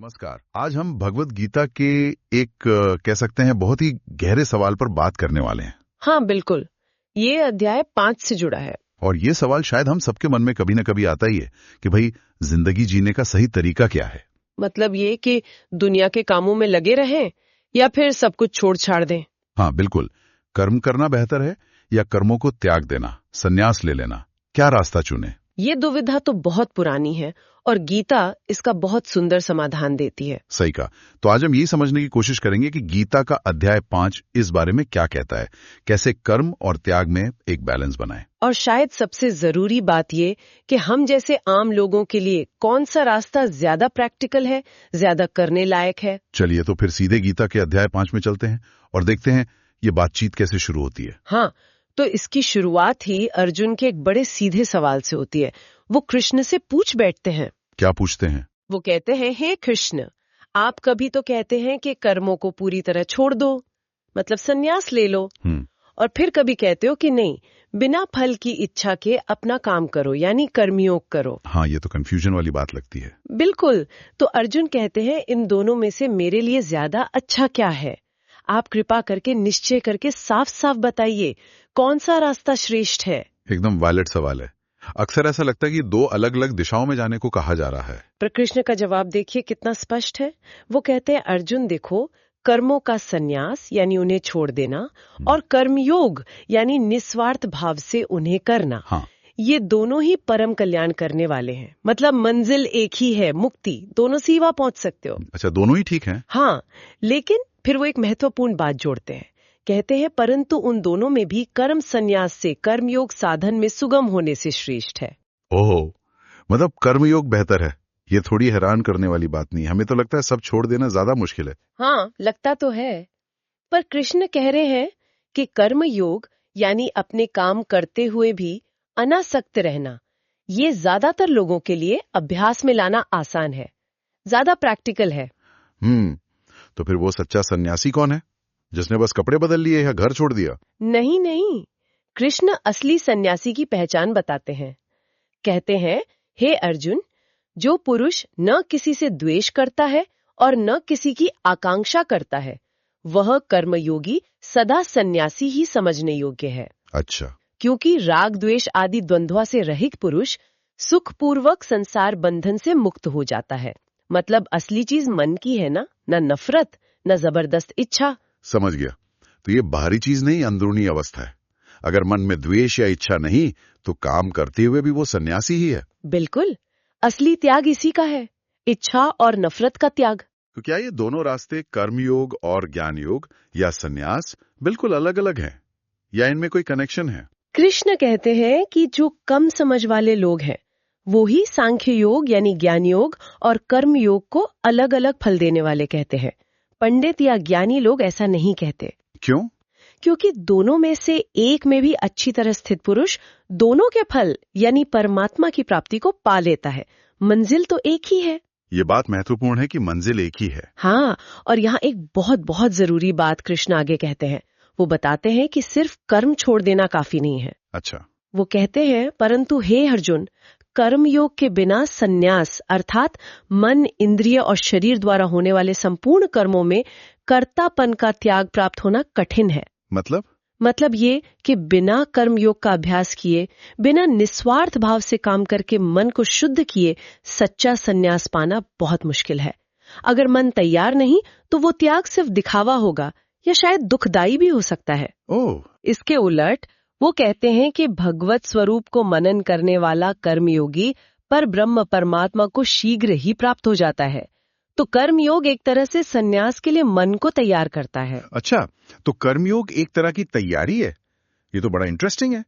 नमस्कार। आज हम भगवत गीता के एक कह सकते हैं बहुत ही गहरे सवाल पर बात करने वाले हैं। हाँ बिल्कुल, ये अध्याय 5 से जुड़ा है। और ये सवाल शायद हम सबके मन में कभी न कभी आता ही है कि भाई जिंदगी जीने का सही तरीका क्या है। मतलब ये कि दुनिया के कामों में लगे रहें या फिर सब कुछ छोड़ छाड़ दें। हाँ बिल्कुल, कर्म करना बेहतर है या कर्मों को त्याग देना, संन्यास ले लेना, क्या रास्ता चुने? ये दुविधा तो बहुत पुरानी है और गीता इसका बहुत सुंदर समाधान देती है। सही कहा। तो आज हम यही समझने की कोशिश करेंगे कि गीता का अध्याय 5 इस बारे में क्या कहता है, कैसे कर्म और त्याग में एक बैलेंस बनाए। और शायद सबसे जरूरी बात ये कि हम जैसे आम लोगों के लिए कौन सा रास्ता ज्यादा प्रैक्टिकल है, ज्यादा करने लायक है। चलिए तो फिर सीधे गीता के अध्याय 5 में चलते हैं और देखते हैं ये बातचीत कैसे शुरू होती है। हाँ, तो इसकी शुरुआत ही अर्जुन के एक बड़े सीधे सवाल से होती है। वो कृष्ण से पूछ बैठते हैं। क्या पूछते हैं? वो कहते हैं, हे कृष्ण, आप कभी तो कहते हैं कि कर्मों को पूरी तरह छोड़ दो, मतलब संन्यास ले लो, और फिर कभी कहते हो कि नहीं, बिना फल की इच्छा के अपना काम करो, यानी कर्मयोग करो। हाँ, ये तो कंफ्यूजन वाली बात लगती है। बिल्कुल। तो अर्जुन कहते हैं, इन दोनों में से मेरे लिए ज्यादा अच्छा क्या है? आप कृपा करके निश्चय करके साफ साफ बताइए, कौन सा रास्ता श्रेष्ठ है? एकदम वैलिड सवाल है। अक्सर ऐसा लगता है कि दो अलग अलग दिशाओं में जाने को कहा जा रहा है। पर कृष्ण का जवाब देखिए कितना स्पष्ट है। वो कहते हैं, अर्जुन देखो, कर्मों का संन्यास यानी उन्हें छोड़ देना और कर्मयोग यानी निस्वार्थ भाव से उन्हें करना, हाँ। ये दोनों ही परम कल्याण करने वाले हैं। मतलब मंजिल एक ही है, मुक्ति। दोनों से ही वहां पहुंच सकते हो। अच्छा, दोनों ही ठीक हैं। हाँ, लेकिन फिर वो एक महत्वपूर्ण बात जोड़ते हैं। कहते हैं, परंतु उन दोनों में भी कर्म संन्यास से कर्मयोग साधन में सुगम होने से श्रेष्ठ है। ओहो, मतलब कर्मयोग बेहतर है। ये थोड़ी हैरान करने वाली बात नहीं। हमें तो लगता है सब छोड़ देना ज्यादा मुश्किल है। हाँ, लगता तो है, पर कृष्ण कह रहे हैं कि कर्म योग यानी अपने काम करते हुए भी अनासक्त रहना, ये ज्यादातर लोगों के लिए अभ्यास में लाना आसान है, ज्यादा प्रैक्टिकल है। तो फिर वो सच्चा सन्यासी कौन है, जिसने बस कपड़े बदल लिए या घर छोड़ दिया? नहीं नहीं, कृष्ण असली सन्यासी की पहचान बताते हैं। कहते हैं, हे अर्जुन, जो पुरुष न किसी से द्वेष करता है और न किसी की आकांक्षा करता है, वह कर्मयोगी सदा सन्यासी ही समझने योग्य है। अच्छा। क्योंकि राग द्वेष आदि द्वंद्वा से रहित पुरुष सुखपूर्वक संसार बंधन से मुक्त हो जाता है। मतलब असली चीज मन की है ना, न नफरत, न जबरदस्त इच्छा। समझ गया। तो ये बाहरी चीज नहीं, अंदरूनी अवस्था है। अगर मन में द्वेष या इच्छा नहीं तो काम करते हुए भी वो सन्यासी ही है। बिल्कुल, असली त्याग इसी का है, इच्छा और नफरत का त्याग। तो क्या ये दोनों रास्ते, कर्मयोग और ज्ञान योग या सन्यास, बिल्कुल अलग अलग हैं या इनमें कोई कनेक्शन है? कृष्ण कहते हैं कि जो कम समझ वाले लोग हैं, वो ही सांख्य योग यानी ज्ञान योग और कर्म योग को अलग अलग फल देने वाले कहते हैं। पंडित या ज्ञानी लोग ऐसा नहीं कहते। क्यों? क्योंकि दोनों में से एक में भी अच्छी तरह स्थित पुरुष दोनों के फल यानी परमात्मा की प्राप्ति को पा लेता है। मंजिल तो एक ही है। ये बात महत्वपूर्ण है कि मंजिल एक ही है। हाँ, और यहाँ एक बहुत बहुत जरूरी बात कृष्ण आगे कहते हैं। वो बताते हैं कि सिर्फ कर्म छोड़ देना काफी नहीं है। अच्छा। वो कहते हैं, परंतु हे अर्जुन, कर्म योग के बिना संन्यास अर्थात मन, इंद्रिय और शरीर द्वारा होने वाले संपूर्ण कर्मों में कर्तापन का त्याग प्राप्त होना कठिन है। मतलब ये कि बिना कर्म योग का अभ्यास किए, बिना निस्वार्थ भाव से काम करके मन को शुद्ध किए सच्चा संन्यास पाना बहुत मुश्किल है। अगर मन तैयार नहीं तो वो त्याग सिर्फ दिखावा होगा या शायद दुखदाई भी हो सकता है। इसके उलट वो कहते हैं कि भगवत स्वरूप को मनन करने वाला कर्मयोगी पर ब्रह्म परमात्मा को शीघ्र ही प्राप्त हो जाता है। तो कर्मयोग एक तरह से सन्यास के लिए मन को तैयार करता है। अच्छा, तो कर्मयोग एक तरह की तैयारी है। ये तो बड़ा इंटरेस्टिंग है।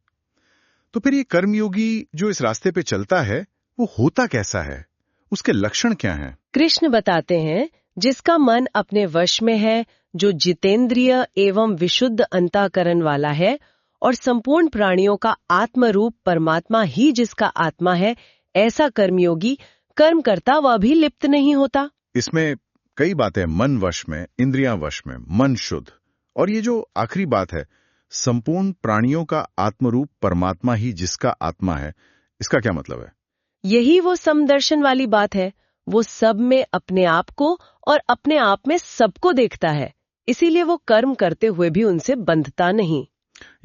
तो फिर ये कर्मयोगी जो इस रास्ते पे चलता है, वो होता कैसा है, उसके लक्षण क्या हैं? कृष्ण बताते हैं, जिसका मन अपने वश में है, जो जितेंद्रिय एवं विशुद्ध अंतःकरण वाला है और संपूर्ण प्राणियों का आत्मरूप परमात्मा ही जिसका आत्मा है, ऐसा कर्मयोगी कर्म करता वह भी लिप्त नहीं होता। इसमें कई बातें, मन वश में, इंद्रियां वश में, मन शुद्ध, और ये जो आखिरी बात है, संपूर्ण प्राणियों का आत्मरूप परमात्मा ही जिसका आत्मा है, इसका क्या मतलब है? यही वो समदर्शन वाली बात है। वो सब में अपने आप को और अपने आप में सबको देखता है, इसीलिए वो कर्म करते हुए भी उनसे बंधता नहीं।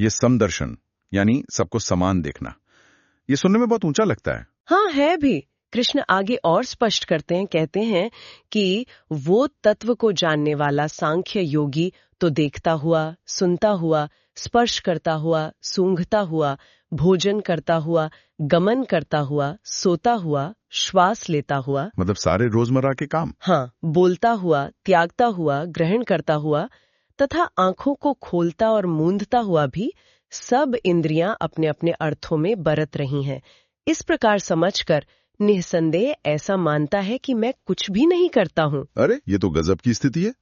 ये समदर्शन यानी सबको समान देखना, ये सुनने में बहुत ऊंचा लगता है। हाँ, है भी। कृष्ण आगे और स्पष्ट करते हैं, कहते हैं कि वो तत्व को जानने वाला सांख्य योगी तो देखता हुआ, सुनता हुआ, स्पर्श करता हुआ, सूंघता हुआ, भोजन करता हुआ, गमन करता हुआ, सोता हुआ, श्वास लेता हुआ, मतलब सारे रोजमर्रा के काम। हाँ, बोलता हुआ, त्यागता हुआ, ग्रहण करता हुआ तथा आंखों को खोलता और मूंदता हुआ भी सब इंद्रियां अपने अपने अर्थों में बरत रही हैं। इस प्रकार समझकर निसंदेह ऐसा मानता है कि मैं कुछ भी नहीं करता हूँ। अरे ये तो गजब की स्थिति है।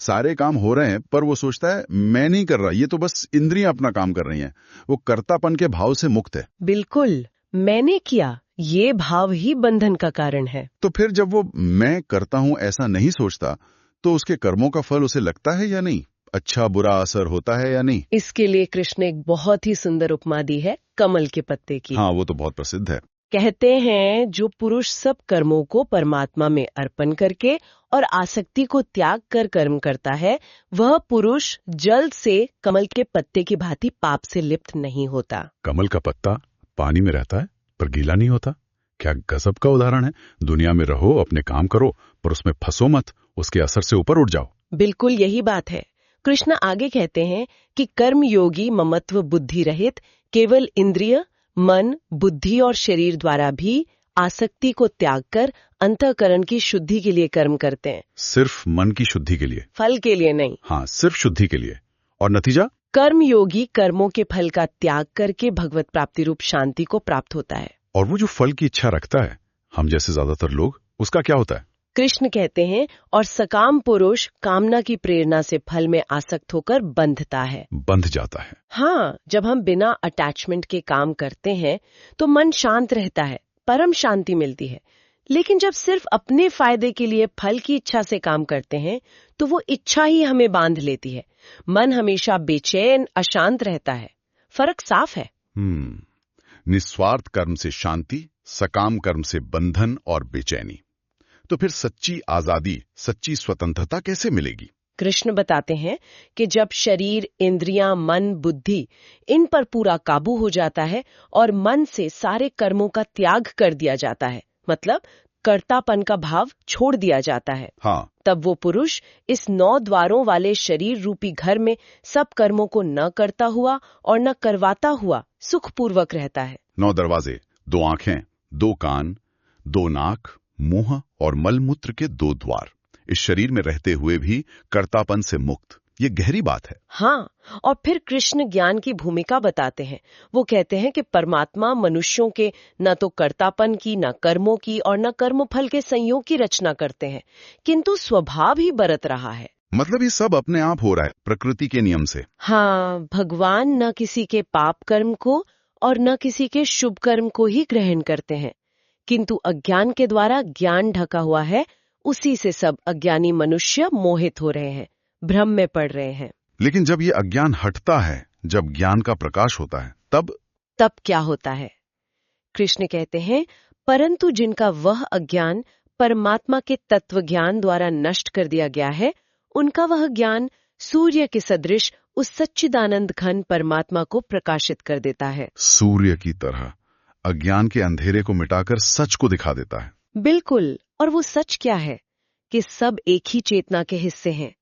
सारे काम हो रहे हैं पर वो सोचता है मैं नहीं कर रहा, ये तो बस इंद्रियां अपना काम कर रही हैं। वो कर्तापन के भाव से मुक्त है। बिल्कुल, मैंने किया, ये भाव ही बंधन का कारण है। तो फिर जब वो मैं करता हूं ऐसा नहीं सोचता, तो उसके कर्मों का फल उसे लगता है या नहीं? अच्छा बुरा असर होता है या नहीं? इसके लिए कृष्ण एक बहुत ही सुंदर उपमा दी है कमल के पत्ते की। हाँ, वो तो बहुत प्रसिद्ध है। कहते हैं जो पुरुष सब कर्मों को परमात्मा में अर्पण करके और आसक्ति को त्याग कर कर्म करता है, वह पुरुष जल्द से कमल के पत्ते की भांति पाप से लिप्त नहीं होता। कमल का पत्ता पानी में रहता है पर गीला नहीं होता। क्या गजब का उदाहरण है। दुनिया में रहो, अपने काम करो, पर उसमें फंसो मत, उसके असर से ऊपर उठ जाओ। बिल्कुल यही बात है। कृष्ण आगे कहते हैं कि कर्म योगी ममत्व बुद्धि रहित केवल इंद्रिय, मन, बुद्धि और शरीर द्वारा भी आसक्ति को त्याग कर अंतःकरण की शुद्धि के लिए कर्म करते हैं। सिर्फ मन की शुद्धि के लिए, फल के लिए नहीं। हाँ, सिर्फ शुद्धि के लिए। और नतीजा? कर्म योगी कर्मों के फल का त्याग करके भगवत प्राप्ति रूप शांति को प्राप्त होता है। और वो जो फल की इच्छा रखता है, हम जैसे ज्यादातर लोग, उसका क्या होता है? कृष्ण कहते हैं और सकाम पुरुष कामना की प्रेरणा से फल में आसक्त होकर बंधता है, बंध जाता है। हाँ, जब हम बिना अटैचमेंट के काम करते हैं तो मन शांत रहता है, परम शांति मिलती है। लेकिन जब सिर्फ अपने फायदे के लिए फल की इच्छा से काम करते हैं तो वो इच्छा ही हमें बांध लेती है। मन हमेशा बेचैन, अशांत रहता है। फर्क साफ है। निस्वार्थ कर्म से शांति, सकाम कर्म से बंधन और बेचैनी। तो फिर सच्ची आजादी, सच्ची स्वतंत्रता कैसे मिलेगी? कृष्ण बताते हैं कि जब शरीर, इंद्रियां, मन, बुद्धि इन पर पूरा काबू हो जाता है और मन से सारे कर्मों का त्याग कर दिया जाता है, मतलब कर्तापन का भाव छोड़ दिया जाता है, हाँ, तब वो पुरुष इस 9 द्वारों वाले शरीर रूपी घर में सब कर्मों को न करता हुआ और न करवाता हुआ सुखपूर्वक रहता है। 9 दरवाजे, 2 आंखें, 2 कान, 2 नाक, मुंह और मलमूत्र के 2 द्वार, इस शरीर में रहते हुए भी कर्तापन से मुक्त। ये गहरी बात है। हाँ, और फिर कृष्ण ज्ञान की भूमिका बताते हैं। वो कहते हैं कि परमात्मा मनुष्यों के न तो कर्तापन की, न कर्मों की और न कर्मफल के संयोग की रचना करते हैं, किंतु स्वभाव ही बरत रहा है। मतलब ये सब अपने आप हो रहा है, प्रकृति के नियम से। हाँ, भगवान न किसी के पाप कर्म को और न किसी के शुभ कर्म को ही ग्रहण करते हैं, किंतु अज्ञान के द्वारा ज्ञान ढका हुआ है, उसी से सब अज्ञानी मनुष्य मोहित हो रहे हैं, भ्रम में पड़ रहे हैं। लेकिन जब ये अज्ञान हटता है, जब ज्ञान का प्रकाश होता है, तब क्या होता है? कृष्ण कहते हैं, परंतु जिनका वह अज्ञान परमात्मा के तत्व ज्ञान द्वारा नष्ट कर दिया गया है, उनका वह ज्ञान सूर्य के सदृश उस सच्चिदानंद घन परमात्मा को प्रकाशित कर देता है। सूर्य की तरह अज्ञान के अंधेरे को मिटाकर सच को दिखा देता है। बिल्कुल। और वो सच क्या है? कि सब एक ही चेतना के हिस्से हैं,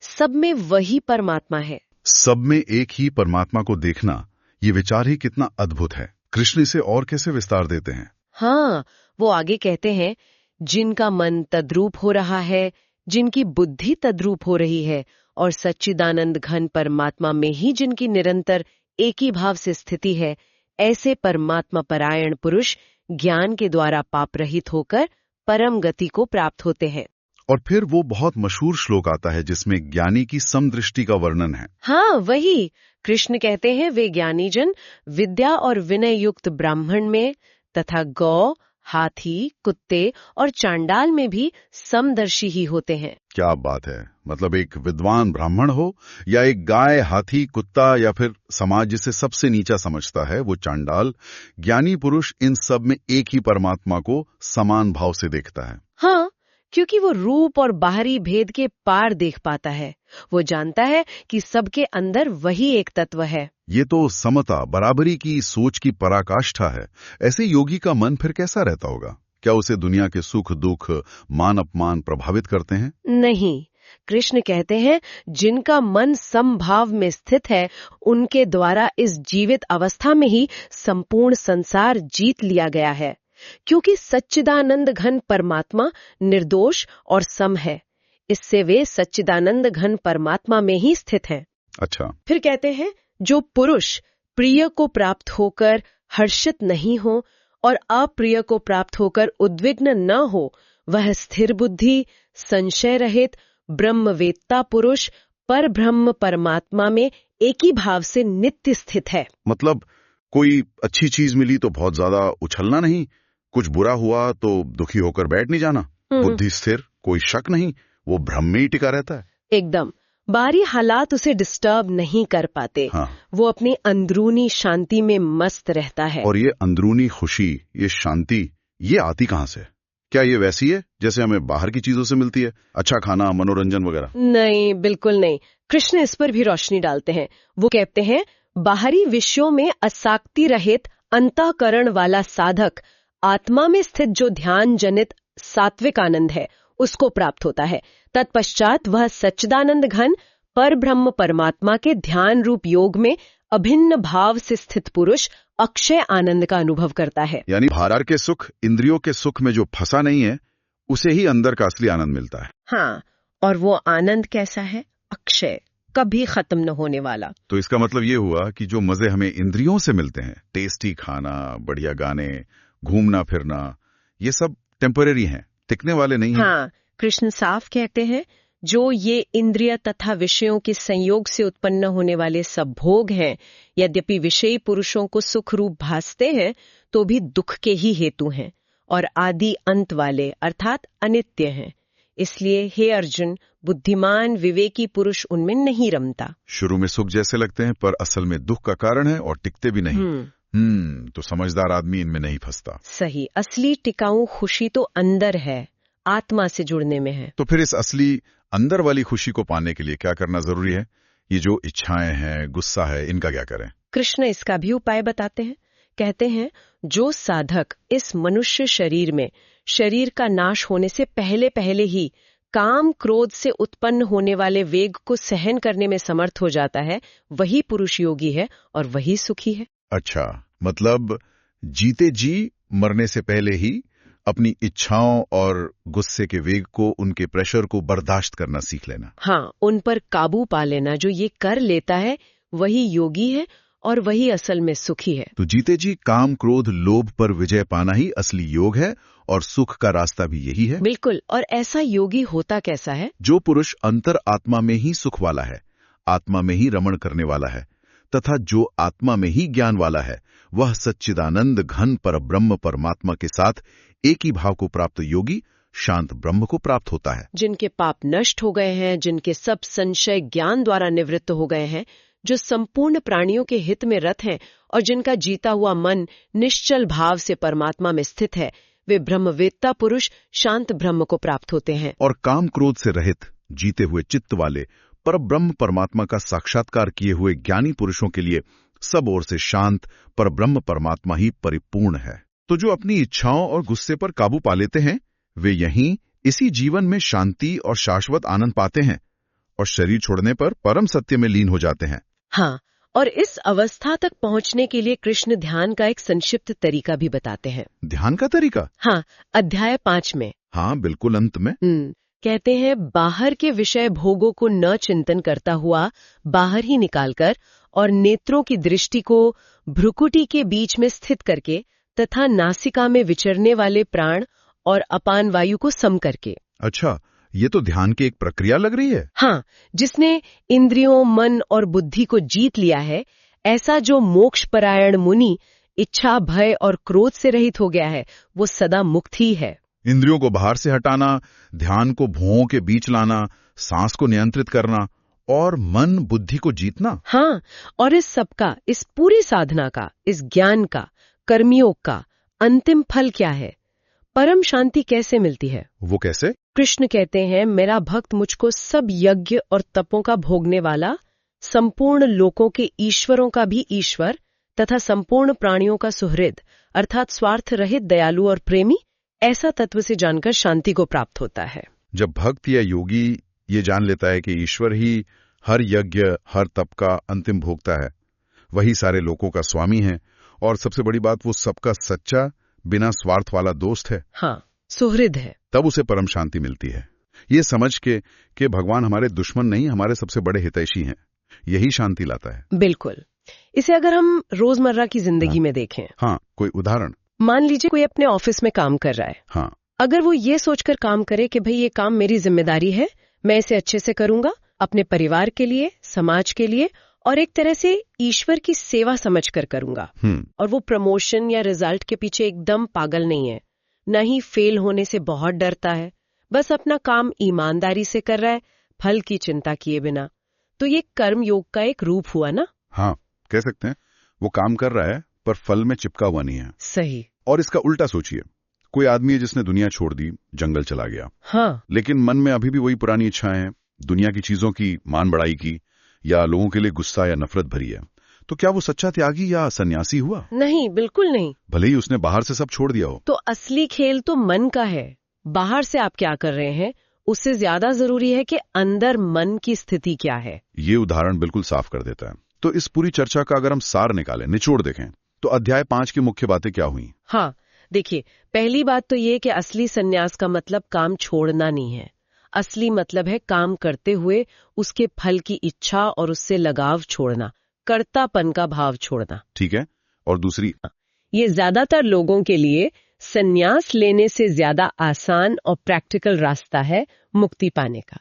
सब में वही परमात्मा है। सब में एक ही परमात्मा को देखना, ये विचार ही कितना अद्भुत है। कृष्ण इसे और कैसे विस्तार देते हैं? हाँ, वो आगे कहते हैं, जिनका मन तद्रूप हो रहा है, जिनकी बुद्धि तद्रूप हो रही है और सच्चिदानंद घन परमात्मा में ही जिनकी निरंतर एक ही भाव से स्थिति है, ऐसे परमात्मा परायण पुरुष ज्ञान के द्वारा पाप रहित होकर परम गति को प्राप्त होते हैं। और फिर वो बहुत मशहूर श्लोक आता है जिसमें ज्ञानी की समदृष्टि का वर्णन है। हाँ, वही। कृष्ण कहते हैं, वे ज्ञानी जन विद्या और विनय युक्त ब्राह्मण में तथा गौ, हाथी, कुत्ते और चांडाल में भी समदर्शी ही होते हैं। क्या बात है। मतलब एक विद्वान ब्राह्मण हो या एक गाय, हाथी, कुत्ता या फिर समाज जिसे सबसे नीचा समझता है वो चांडाल, ज्ञानी पुरुष इन सब में एक ही परमात्मा को समान भाव से देखता है। हाँ, क्योंकि वो रूप और बाहरी भेद के पार देख पाता है। वो जानता है कि सबके अंदर वही एक तत्व है। ये तो समता, बराबरी की सोच की पराकाष्ठा है। ऐसे योगी का मन फिर कैसा रहता होगा? क्या उसे दुनिया के सुख दुख, मान अपमान प्रभावित करते हैं? नहीं, कृष्ण कहते हैं जिनका मन समभाव में स्थित है, उनके द्वारा इस जीवित अवस्था में ही संपूर्ण संसार जीत लिया गया है। क्योंकि सच्चिदानंद घन परमात्मा निर्दोष और सम है, इससे वे सच्चिदानंद घन परमात्मा में ही स्थित हैं। अच्छा। फिर कहते हैं जो पुरुष प्रिय को प्राप्त होकर हर्षित नहीं हो और अप्रिय को प्राप्त होकर उद्विग्न न हो, वह स्थिर बुद्धि, संशय रहित ब्रह्मवेत्ता पुरुष पर ब्रह्म परमात्मा में एक ही भाव से नित्य स्थित है। मतलब कोई अच्छी चीज मिली तो बहुत ज्यादा उछलना नहीं, कुछ बुरा हुआ तो दुखी होकर बैठ नहीं जाना। बुद्धि स्थिर, कोई शक नहीं, वो भ्रम में ही टिका रहता है। एकदम, बाहरी हालात उसे डिस्टर्ब नहीं कर पाते। हाँ। वो अपनी अंदरूनी शांति में मस्त रहता है। और ये अंदरूनी खुशी, ये शांति, ये आती कहाँ से? क्या ये वैसी है जैसे हमें बाहर की चीजों से मिलती है? अच्छा खाना, मनोरंजन वगैरह? नहीं, बिल्कुल नहीं। कृष्ण इस पर भी रोशनी डालते हैं। वो कहते हैं बाहरी विषयों में आसक्ति रहित अंतःकरण वाला साधक आत्मा में स्थित जो ध्यान जनित सात्विक आनंद है, उसको प्राप्त होता है। तत्पश्चात वह सच्चिदानंद घन पर ब्रह्म परमात्मा के ध्यान रूप योग में अभिन्न भाव से स्थित पुरुष अक्षय आनंद का अनुभव करता है। यानी बाहर के सुख, इंद्रियों के सुख में जो फंसा नहीं है, उसे ही अंदर का असली आनंद मिलता है। हाँ, और वो आनंद कैसा है? अक्षय, कभी खत्म न होने वाला। तो इसका मतलब ये हुआ कि जो मजे हमें इंद्रियों से मिलते हैं, टेस्टी खाना, बढ़िया गाने, घूमना फिरना, ये सब टेम्परेरी हैं, टिकने वाले नहीं हैं। हाँ, कृष्ण साफ कहते हैं जो ये इंद्रिय तथा विषयों के संयोग से उत्पन्न होने वाले सब भोग हैं, यद्यपि विषयी पुरुषों को सुख रूप भासते हैं, तो भी दुख के ही हेतु हैं और आदि अंत वाले अर्थात अनित्य हैं। इसलिए हे अर्जुन, बुद्धिमान विवेकी पुरुष उनमें नहीं रमता। शुरू में सुख जैसे लगते हैं पर असल में दुख का कारण है और टिकते भी नहीं। तो समझदार आदमी इनमें नहीं फंसता। सही, असली टिकाऊ खुशी तो अंदर है, आत्मा से जुड़ने में है। तो फिर इस असली अंदर वाली खुशी को पाने के लिए क्या करना जरूरी है? ये जो इच्छाएं हैं, गुस्सा है, इनका क्या करें? कृष्ण इसका भी उपाय बताते हैं। कहते हैं जो साधक इस मनुष्य शरीर में शरीर का नाश होने से पहले पहले ही काम क्रोध से उत्पन्न होने वाले वेग को सहन करने में समर्थ हो जाता है, वही पुरुष योगी है और वही सुखी है। अच्छा, मतलब जीते जी मरने से पहले ही अपनी इच्छाओं और गुस्से के वेग को, उनके प्रेशर को बर्दाश्त करना सीख लेना। हाँ, उन पर काबू पा लेना। जो ये कर लेता है वही योगी है और वही असल में सुखी है। तो जीते जी काम क्रोध लोभ पर विजय पाना ही असली योग है और सुख का रास्ता भी यही है। बिल्कुल। और ऐसा योगी होता कैसा है? जो पुरुष अंतर आत्मा में ही सुख वाला है, आत्मा में ही रमण करने वाला है, तथा जो आत्मा में ही ज्ञान वाला है, वह सच्चिदानंद घन पर ब्रह्म परमात्मा के साथ एक ही भाव को प्राप्त योगी शांत ब्रह्म को प्राप्त होता है। जिनके पाप नष्ट हो गए हैं, जिनके सब संशय ज्ञान द्वारा निवृत्त हो गए हैं, जो संपूर्ण प्राणियों के हित में रत हैं और जिनका जीता हुआ मन निश्चल भाव से परमात्मा में स्थित है, वे ब्रह्मवेत्ता पुरुष शांत ब्रह्म को प्राप्त होते हैं। और काम क्रोध से रहित जीते हुए चित्त वाले पर ब्रह्म परमात्मा का साक्षात्कार किए हुए ज्ञानी पुरुषों के लिए सब ओर से शांत पर ब्रह्म परमात्मा ही परिपूर्ण है। तो जो अपनी इच्छाओं और गुस्से पर काबू पा लेते हैं, वे यहीं इसी जीवन में शांति और शाश्वत आनंद पाते हैं और शरीर छोड़ने पर परम सत्य में लीन हो जाते हैं। हाँ, और इस अवस्था तक पहुंचने के लिए कृष्ण ध्यान का एक संक्षिप्त तरीका भी बताते हैं। ध्यान का तरीका? हाँ, अध्याय 5 में। हाँ, बिल्कुल अंत में। कहते हैं बाहर के विषय भोगों को न चिंतन करता हुआ बाहर ही निकालकर और नेत्रों की दृष्टि को भ्रुकुटी के बीच में स्थित करके तथा नासिका में विचरने वाले प्राण और अपान वायु को सम करके। अच्छा, ये तो ध्यान की एक प्रक्रिया लग रही है। हाँ, जिसने इंद्रियों, मन और बुद्धि को जीत लिया है, ऐसा जो मोक्ष परायण मुनि इच्छा, भय और क्रोध से रहित हो गया है, वो सदा मुक्त ही है। इंद्रियों को बाहर से हटाना, ध्यान को भुवों के बीच लाना, सांस को नियंत्रित करना और मन बुद्धि को जीतना। हाँ, और इस सबका, इस पूरी साधना का, इस ज्ञान का, कर्मयोग का अंतिम फल क्या है? परम शांति कैसे मिलती है? वो कैसे? कृष्ण कहते हैं, मेरा भक्त मुझको सब यज्ञ और तपों का भोगने वाला, संपूर्ण लोकों के ईश्वरों का भी ईश्वर तथा संपूर्ण प्राणियों का सुहृद अर्थात स्वार्थ रहित दयालु और प्रेमी, ऐसा तत्व से जानकर शांति को प्राप्त होता है। जब भक्त या योगी ये जान लेता है कि ईश्वर ही हर यज्ञ हर तप का अंतिम भोक्ता है, वही सारे लोगों का स्वामी है और सबसे बड़ी बात वो सबका सच्चा बिना स्वार्थ वाला दोस्त है, हाँ, सुहृद है, तब उसे परम शांति मिलती है। ये समझ के कि भगवान हमारे दुश्मन नहीं, हमारे सबसे बड़े हितैषी हैं, यही शांति लाता है। बिल्कुल। इसे अगर हम रोजमर्रा की जिंदगी में देखें, हाँ, कोई उदाहरण? मान लीजिए कोई अपने ऑफिस में काम कर रहा है। हाँ, अगर वो ये सोचकर काम करे कि भाई ये काम मेरी जिम्मेदारी है, मैं इसे अच्छे से करूंगा, अपने परिवार के लिए, समाज के लिए और एक तरह से ईश्वर की सेवा समझकर करूंगा, और वो प्रमोशन या रिजल्ट के पीछे एकदम पागल नहीं है, न ही फेल होने से बहुत डरता है, बस अपना काम ईमानदारी से कर रहा है, फल की चिंता किए बिना, तो ये कर्म योग का एक रूप हुआ ना? हाँ, कह सकते हैं। वो काम कर रहा है पर फल में चिपका हुआ नहीं है। सही। और इसका उल्टा सोचिए, कोई आदमी है जिसने दुनिया छोड़ दी, जंगल चला गया, हाँ, लेकिन मन में अभी भी वही पुरानी इच्छाएं हैं, दुनिया की चीजों की मान बढ़ाई की या लोगों के लिए गुस्सा या नफरत भरी है, तो क्या वो सच्चा त्यागी या सन्यासी हुआ? नहीं, बिल्कुल नहीं। भले ही उसने बाहर से सब छोड़ दिया हो। तो असली खेल तो मन का है। बाहर से आप क्या कर रहे हैं, उससे ज्यादा जरूरी है कि अंदर मन की स्थिति क्या है। ये उदाहरण बिल्कुल साफ कर देता है। तो इस पूरी चर्चा का अगर हम सार निकालें, निचोड़ देखें, तो अध्याय 5 की मुख्य बातें क्या हुई? हाँ, देखिए, पहली बात तो ये कि असली सन्यास का मतलब काम छोड़ना नहीं है। असली मतलब है काम करते हुए उसके फल की इच्छा और उससे लगाव छोड़ना, कर्तापन का भाव छोड़ना। ठीक है, और दूसरी? ये ज्यादातर लोगों के लिए सन्यास लेने से ज्यादा आसान और प्रैक्टिकल रास्ता है मुक्ति पाने का।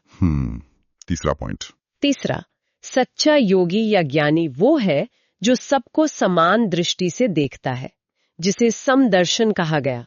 तीसरा पॉइंट? तीसरा, सच्चा योगी या ज्ञानी वो है जो सबको समान दृष्टि से देखता है, जिसे समदर्शन कहा गया।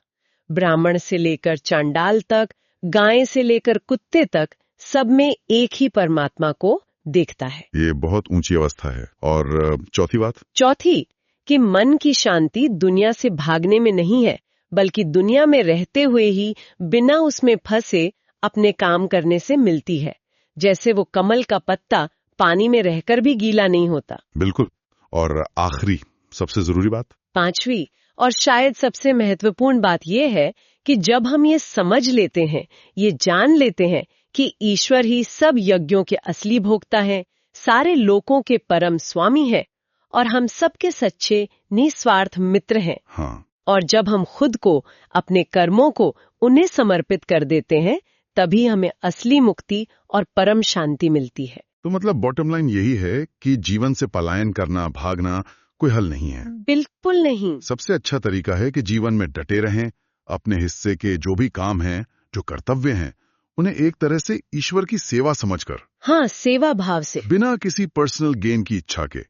ब्राह्मण से लेकर चांडाल तक, गाय से लेकर कुत्ते तक, सब में एक ही परमात्मा को देखता है। ये बहुत ऊंची अवस्था है। और चौथी बात? चौथी, कि मन की शांति दुनिया से भागने में नहीं है, बल्कि दुनिया में रहते हुए ही बिना उसमें फंसे अपने काम करने से मिलती है। जैसे वो कमल का पत्ता पानी में रहकर भी गीला नहीं होता। बिल्कुल। और आखिरी, सबसे जरूरी बात? पांचवी और शायद सबसे महत्वपूर्ण बात यह है कि जब हम ये समझ लेते हैं, ये जान लेते हैं कि ईश्वर ही सब यज्ञों के असली भोक्ता हैं, सारे लोकों के परम स्वामी हैं और हम सबके सच्चे निस्वार्थ मित्र हैं। हाँ। और जब हम खुद को, अपने कर्मों को उन्हें समर्पित कर देते हैं, तभी हमें असली मुक्ति और परम शांति मिलती है। तो मतलब बॉटम लाइन यही है कि जीवन से पलायन करना, भागना कोई हल नहीं है। बिल्कुल नहीं। सबसे अच्छा तरीका है कि जीवन में डटे रहें, अपने हिस्से के जो भी काम हैं, जो कर्तव्य हैं, उन्हें एक तरह से ईश्वर की सेवा समझकर, हाँ, सेवा भाव से, बिना किसी पर्सनल गेन की इच्छा के,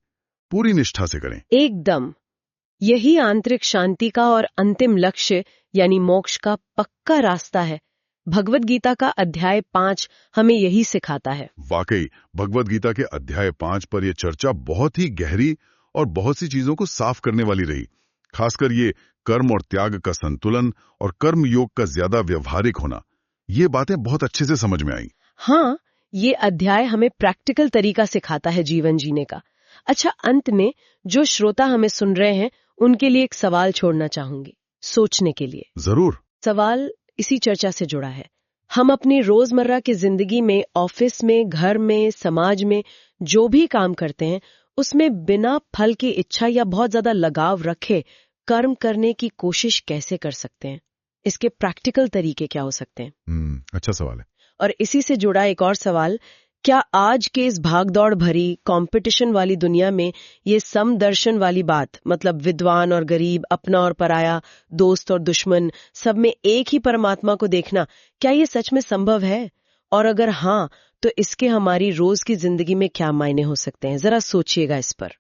पूरी निष्ठा से करें। एकदम। यही आंतरिक शांति का और अंतिम लक्ष्य यानी मोक्ष का पक्का रास्ता है। भगवद गीता का अध्याय 5 हमें यही सिखाता है। वाकई भगवद गीता के अध्याय 5 पर यह चर्चा बहुत ही गहरी और बहुत सी चीजों को साफ करने वाली रही। खासकर ये कर्म और त्याग का संतुलन और कर्म योग का ज्यादा व्यवहारिक होना, ये बातें बहुत अच्छे से समझ में आई। हाँ, ये अध्याय हमें प्रैक्टिकल तरीका सिखाता है जीवन जीने का। अच्छा, अंत में जो श्रोता हमें सुन रहे हैं, उनके लिए एक सवाल छोड़ना चाहूंगी, सोचने के लिए। जरूर। सवाल इसी चर्चा से जुड़ा है। हम अपनी रोजमर्रा की जिंदगी में, ऑफिस में, घर में, समाज में जो भी काम करते हैं, उसमें बिना फल की इच्छा या बहुत ज्यादा लगाव रखे कर्म करने की कोशिश कैसे कर सकते हैं? इसके प्रैक्टिकल तरीके क्या हो सकते हैं? अच्छा सवाल है। और इसी से जुड़ा एक और सवाल, क्या आज के इस भागदौड़ भरी कंपटीशन वाली दुनिया में ये समदर्शन वाली बात, मतलब विद्वान और गरीब, अपना और पराया, दोस्त और दुश्मन, सब में एक ही परमात्मा को देखना, क्या ये सच में संभव है? और अगर हाँ, तो इसके हमारी रोज की जिंदगी में क्या मायने हो सकते हैं? जरा सोचिएगा इस पर।